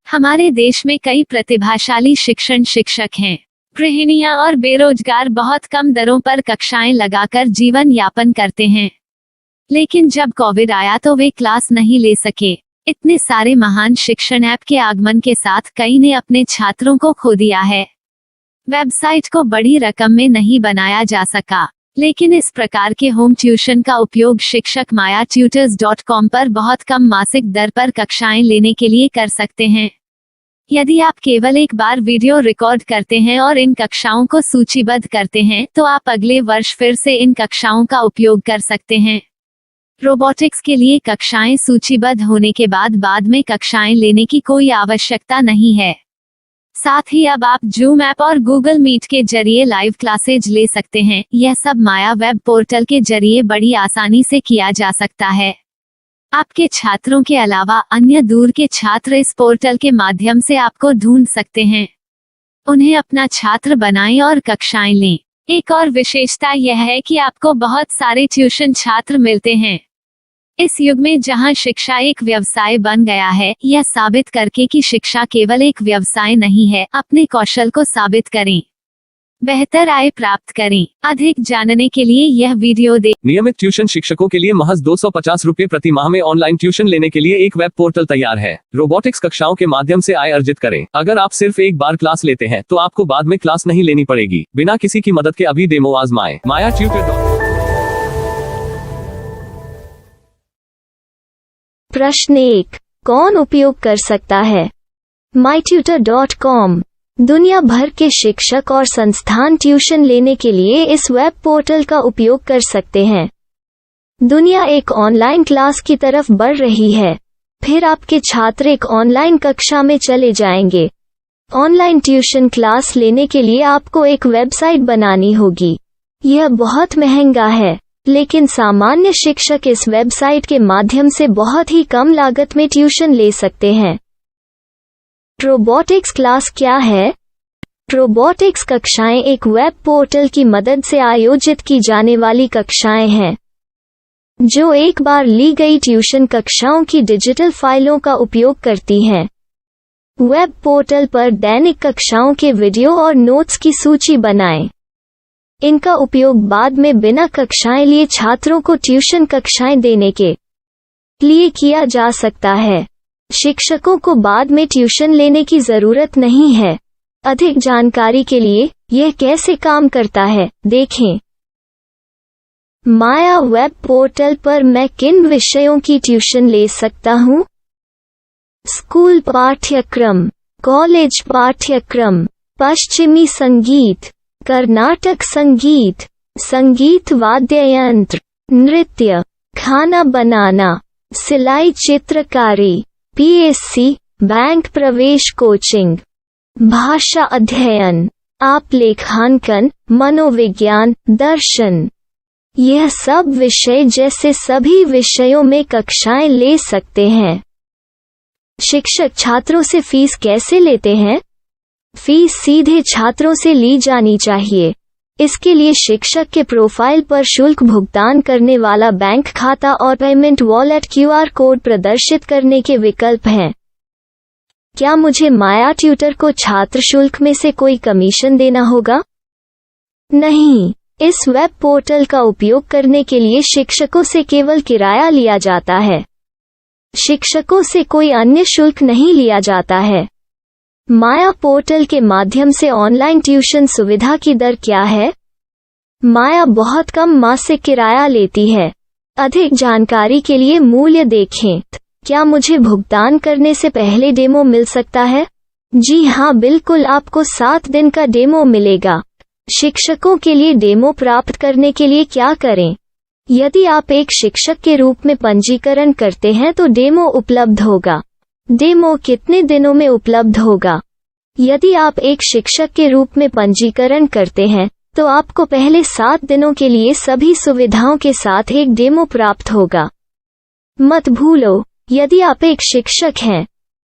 हमारे देश में कई प्रतिभाशाली शिक्षण शिक्षक हैं। गृहिणियां और बेरोजगार बहुत कम दरों पर कक्षाएं लगाकर जीवन यापन करते हैं। लेकिन जब कोविड आया तो वे क्लास नहीं ले सके। इतने सारे महान शिक्षण ऐप के आगमन के साथ कई ने अपने छात्रों को खो दिया है। वेबसाइट को बड़ी रकम में नहीं बनाया जा सका, लेकिन इस प्रकार के होम ट्यूशन का उपयोग शिक्षक myatutors.com पर बहुत कम मासिक दर पर कक्षाएं लेने के लिए कर सकते हैं। यदि आप केवल एक बार वीडियो रिकॉर्ड करते हैं और इन कक्षाओं को सूचीबद्ध करते हैं तो आप अगले वर्ष फिर से इन कक्षाओं का उपयोग कर सकते हैं। रोबोटिक्स के लिए कक्षाएं सूचीबद्ध होने के बाद में कक्षाएं लेने की कोई आवश्यकता नहीं है। साथ ही अब आप जूम ऐप और गूगल मीट के जरिए लाइव क्लासेज ले सकते हैं। यह सब माया वेब पोर्टल के जरिए बड़ी आसानी से किया जा सकता है। आपके छात्रों के अलावा अन्य दूर के छात्र इस पोर्टल के माध्यम से आपको ढूंढ सकते हैं। उन्हें अपना छात्र बनाएं और कक्षाएं लें। एक और विशेषता यह है कि आपको बहुत सारे ट्यूशन छात्र मिलते हैं। इस युग में जहां शिक्षा एक व्यवसाय बन गया है, यह साबित करके कि शिक्षा केवल एक व्यवसाय नहीं है, अपने कौशल को साबित करें, बेहतर आय प्राप्त करें। अधिक जानने के लिए यह वीडियो देखें। नियमित ट्यूशन शिक्षकों के लिए महज 250 रुपए प्रति माह में ऑनलाइन ट्यूशन लेने के लिए एक वेब पोर्टल तैयार है। रोबोटिक्स कक्षाओं के माध्यम से आय अर्जित करें। अगर आप सिर्फ एक बार क्लास लेते हैं तो आपको बाद में क्लास नहीं लेनी पड़ेगी। बिना किसी की मदद के अभी डेमो आजमाएं। myatutors.com। प्रश्न 1, कौन उपयोग कर सकता है? mytutor.com दुनिया भर के शिक्षक और संस्थान ट्यूशन लेने के लिए इस वेब पोर्टल का उपयोग कर सकते हैं। दुनिया एक ऑनलाइन क्लास की तरफ बढ़ रही है। फिर आपके छात्र एक ऑनलाइन कक्षा में चले जाएंगे। ऑनलाइन ट्यूशन क्लास लेने के लिए आपको एक वेबसाइट बनानी होगी। यह बहुत महंगा है, लेकिन सामान्य शिक्षक इस वेबसाइट के माध्यम से बहुत ही कम लागत में ट्यूशन ले सकते हैं। रोबोटिक्स क्लास क्या है? रोबोटिक्स कक्षाएं एक वेब पोर्टल की मदद से आयोजित की जाने वाली कक्षाएं हैं, जो एक बार ली गई ट्यूशन कक्षाओं की डिजिटल फाइलों का उपयोग करती हैं। वेब पोर्टल पर दैनिक कक्षाओं के वीडियो और नोट्स की सूची बनाएं। इनका उपयोग बाद में बिना कक्षाएं लिए छात्रों को ट्यूशन कक्षाएं देने के लिए किया जा सकता है। शिक्षकों को बाद में ट्यूशन लेने की जरूरत नहीं है। अधिक जानकारी के लिए यह कैसे काम करता है, देखें। माया वेब पोर्टल पर मैं किन विषयों की ट्यूशन ले सकता हूँ? स्कूल पाठ्यक्रम, कॉलेज पाठ्यक्रम, पश्चिमी संगीत, कर्नाटक संगीत, संगीत वाद्य यंत्र, नृत्य, खाना बनाना, सिलाई चित्रकारी, पीएससी, बैंक प्रवेश कोचिंग, भाषा अध्ययन, आप लेखांकन, मनोविज्ञान, दर्शन। यह सब विषय जैसे सभी विषयों में कक्षाएं ले सकते हैं। शिक्षक छात्रों से फीस कैसे लेते हैं? फीस सीधे छात्रों से ली जानी चाहिए। इसके लिए शिक्षक के प्रोफाइल पर शुल्क भुगतान करने वाला बैंक खाता और पेमेंट वॉलेट क्यूआर कोड प्रदर्शित करने के विकल्प हैं। क्या मुझे माया ट्यूटर को छात्र शुल्क में से कोई कमीशन देना होगा? नहीं, इस वेब पोर्टल का उपयोग करने के लिए शिक्षकों से केवल किराया लिया जाता है। शिक्षकों से कोई अन्य शुल्क नहीं लिया जाता है। माया पोर्टल के माध्यम से ऑनलाइन ट्यूशन सुविधा की दर क्या है? माया बहुत कम मासिक किराया लेती है। अधिक जानकारी के लिए मूल्य देखें। क्या मुझे भुगतान करने से पहले डेमो मिल सकता है? जी हाँ, बिल्कुल, आपको 7 दिन का डेमो मिलेगा। शिक्षकों के लिए डेमो प्राप्त करने के लिए क्या करें? यदि आप एक शिक्षक के रूप में पंजीकरण करते हैं तो डेमो उपलब्ध होगा। डेमो कितने दिनों में उपलब्ध होगा? यदि आप एक शिक्षक के रूप में पंजीकरण करते हैं तो आपको पहले 7 दिनों के लिए सभी सुविधाओं के साथ एक डेमो प्राप्त होगा। मत भूलो, यदि आप एक शिक्षक हैं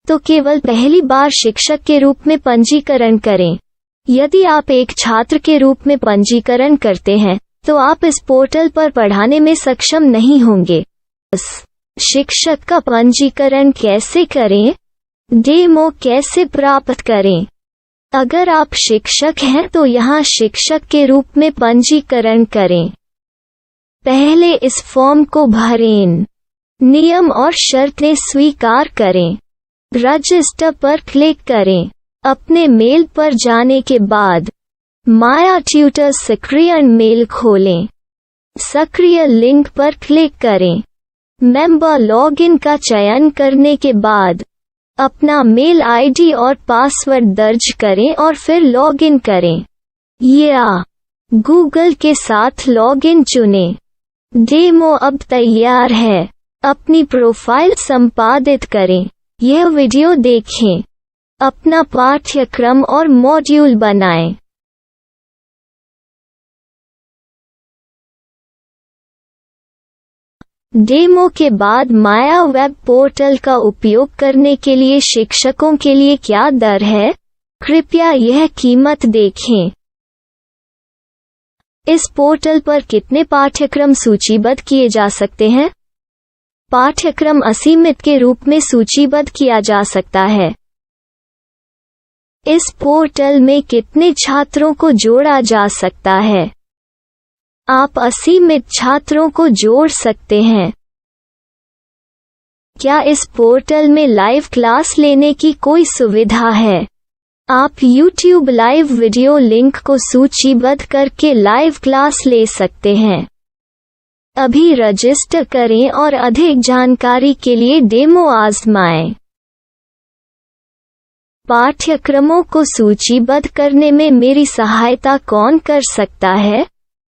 तो केवल पहली बार शिक्षक के रूप में पंजीकरण करें। यदि आप एक छात्र के रूप में पंजीकरण करते हैं तो आप इस पोर्टल पर पढ़ाने में सक्षम नहीं होंगे। शिक्षक का पंजीकरण कैसे करें? डेमो कैसे प्राप्त करें? अगर आप शिक्षक हैं तो यहाँ शिक्षक के रूप में पंजीकरण करें। पहले इस फॉर्म को भरें। नियम और शर्तें स्वीकार करें। रजिस्टर पर क्लिक करें। अपने मेल पर जाने के बाद माया ट्यूटर सक्रिय मेल खोलें। सक्रिय लिंक पर क्लिक करें। मेंबर लॉगिन का चयन करने के बाद अपना मेल आईडी और पासवर्ड दर्ज करें और फिर लॉगिन करें या गूगल के साथ लॉगिन चुनें। डेमो अब तैयार है। अपनी प्रोफाइल संपादित करें। यह वीडियो देखें। अपना पाठ्यक्रम और मॉड्यूल बनाएं। डेमो के बाद माया वेब पोर्टल का उपयोग करने के लिए शिक्षकों के लिए क्या दर है? कृपया यह कीमत देखें। इस पोर्टल पर कितने पाठ्यक्रम सूचीबद्ध किए जा सकते हैं? पाठ्यक्रम असीमित के रूप में सूचीबद्ध किया जा सकता है। इस पोर्टल में कितने छात्रों को जोड़ा जा सकता है? आप असीमित छात्रों को जोड़ सकते हैं। क्या इस पोर्टल में लाइव क्लास लेने की कोई सुविधा है? आप YouTube लाइव वीडियो लिंक को सूचीबद्ध करके लाइव क्लास ले सकते हैं। अभी रजिस्टर करें और अधिक जानकारी के लिए डेमो आजमाएं। पाठ्यक्रमों को सूचीबद्ध करने में मेरी सहायता कौन कर सकता है?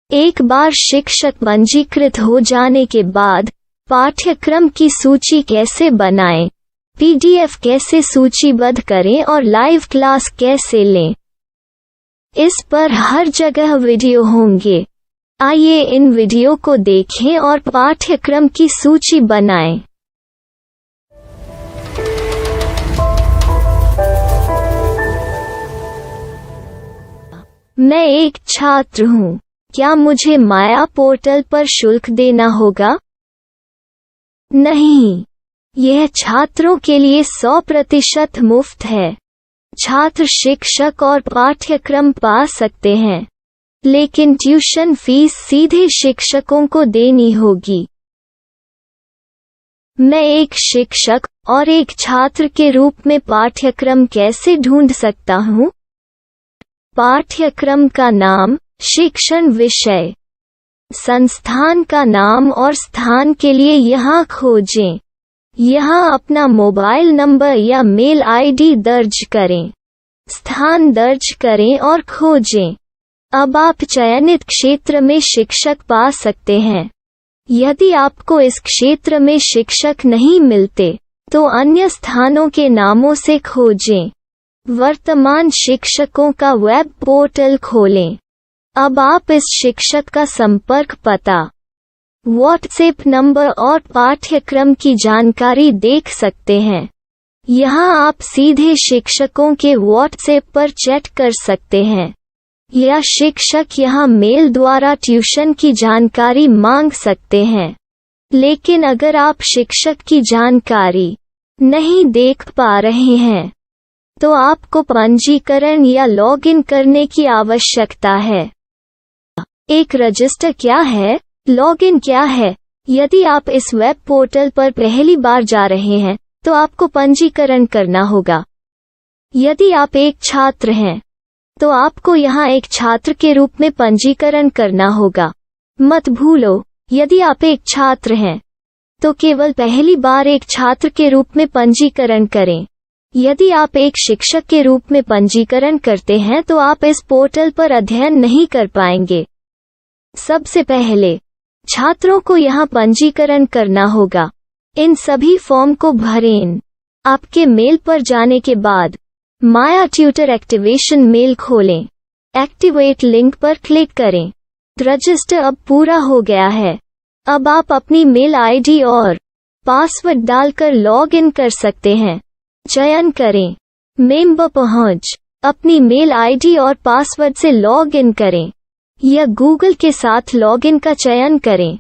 एक बार शिक्षक पंजीकृत हो जाने के बाद पाठ्यक्रम की सूची कैसे बनाएं? PDF कैसे सूचीबद्ध करें और लाइव क्लास कैसे लें? इस पर हर जगह वीडियो होंगे। आइए इन वीडियो को देखें और पाठ्यक्रम की सूची बनाएं। मैं एक छात्र हूँ। क्या मुझे माया पोर्टल पर शुल्क देना होगा? नहीं, यह छात्रों के लिए 100% मुफ्त है। छात्र शिक्षक और पाठ्यक्रम पा सकते हैं, लेकिन ट्यूशन फीस सीधे शिक्षकों को देनी होगी। मैं एक शिक्षक और एक छात्र के रूप में पाठ्यक्रम कैसे ढूंढ सकता हूँ? पाठ्यक्रम का नाम, शिक्षण विषय, संस्थान का नाम और स्थान के लिए यहाँ खोजें। यहाँ अपना मोबाइल नंबर या मेल आईडी दर्ज करें। स्थान दर्ज करें और खोजें। अब आप चयनित क्षेत्र में शिक्षक पा सकते हैं। यदि आपको इस क्षेत्र में शिक्षक नहीं मिलते, तो अन्य स्थानों के नामों से खोजें। वर्तमान शिक्षकों का वेब पोर्टल खोलें। अब आप इस शिक्षक का संपर्क पता, व्हाट्सएप नंबर और पाठ्यक्रम की जानकारी देख सकते हैं। यहाँ आप सीधे शिक्षकों के व्हाट्सएप पर चैट कर सकते हैं या शिक्षक यहाँ मेल द्वारा ट्यूशन की जानकारी मांग सकते हैं। लेकिन अगर आप शिक्षक की जानकारी नहीं देख पा रहे हैं, तो आपको पंजीकरण या लॉगिन करने की आवश्यकता है। एक रजिस्टर क्या है? लॉगिन क्या है? यदि आप इस वेब पोर्टल पर पहली बार जा रहे हैं, तो आपको पंजीकरण करना होगा। यदि आप एक छात्र हैं, तो आपको यहाँ एक छात्र के रूप में पंजीकरण करना होगा। मत भूलो, यदि आप एक छात्र हैं, तो केवल पहली बार एक छात्र के रूप में पंजीकरण करें। यदि आप एक शिक्षक के रूप में पंजीकरण करते हैं, तो आप इस पोर्टल पर अध्ययन नहीं कर पाएंगे। सबसे पहले छात्रों को यहाँ पंजीकरण करना होगा। इन सभी फॉर्म को भरें। आपके मेल पर जाने के बाद माया ट्यूटर एक्टिवेशन मेल खोलें। एक्टिवेट लिंक पर क्लिक करें। रजिस्टर अब पूरा हो गया है। अब आप अपनी मेल आईडी और पासवर्ड डालकर लॉग इन कर सकते हैं। चयन करें मेंबर पहुंच। अपनी मेल आईडी और पासवर्ड से लॉग इन करें या गूगल के साथ लॉगिन का चयन करें।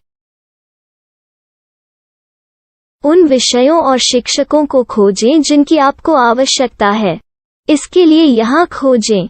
उन विषयों और शिक्षकों को खोजें जिनकी आपको आवश्यकता है। इसके लिए यहाँ खोजें।